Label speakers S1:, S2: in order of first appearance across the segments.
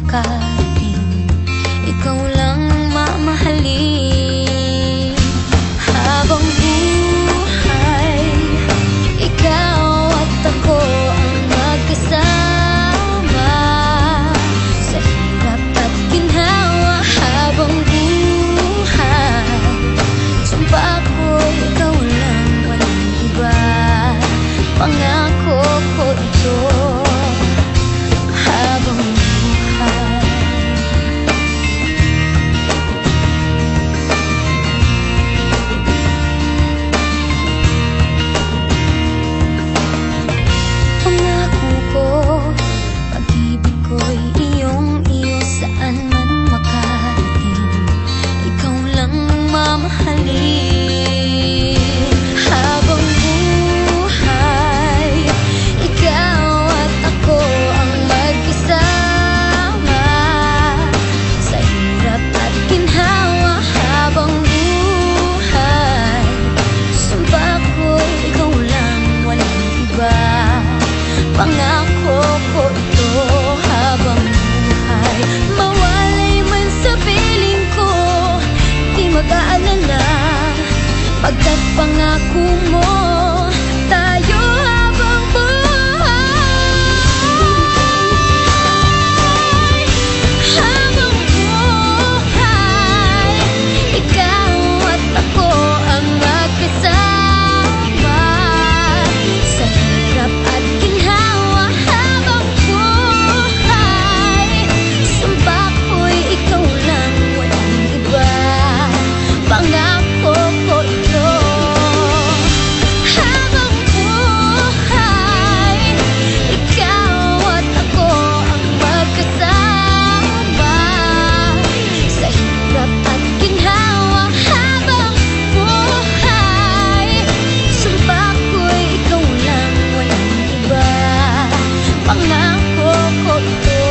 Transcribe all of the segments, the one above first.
S1: makarating, ikaw lang mamahalin. Habang buhay, ikaw at ako ang magkasama sa hirap at ginhawa. Habang buhay, sumpa ko'y ikaw lang, walang iba. Pangako ko ito. Habang buhay, pangako ko, pag-ibig ko'y iyong-iyo, saan man makarating, ikaw lang mamahalin. Habang buhay, ikaw at ako ang magkasama sa hirap at ginhawa. Habang buhay, sumpa ko, ikaw lang, walang iba. Pangako ko ito. Habang buhay, mawalay man sa piling ko, di mag-aalala, pagkat pangako mo, tayo habang buhay. Habang buhay, ikaw at ako ang magkasama sa hirap at ginhawa. Habang buhay, sumpa ko'y ikaw lang, walang iba. Pangako ko ito. Habang buhay, ikaw at ako ang magkasama sa hirap at ginhawa. Habang buhay, sumpa ko'y ikaw lang, walang iba. Pangako ko ito.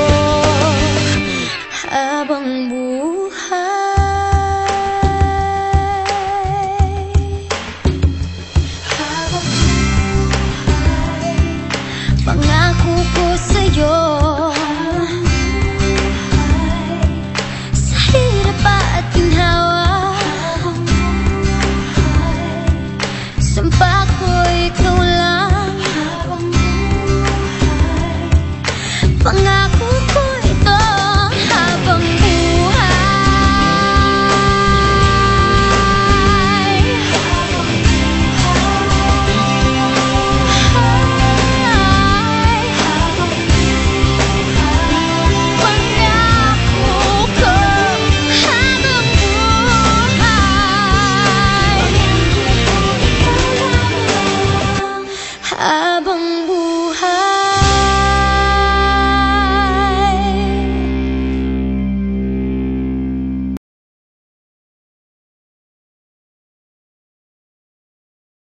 S1: Habang buhay, habang buhay, pangako ko sa'yo, sa hirap at ginhawa. Habang buhay, sumpa ko ikaw lang. Habang buhay, pangako ko ito. Habang buhay, pangako ko. Habang buhay, habang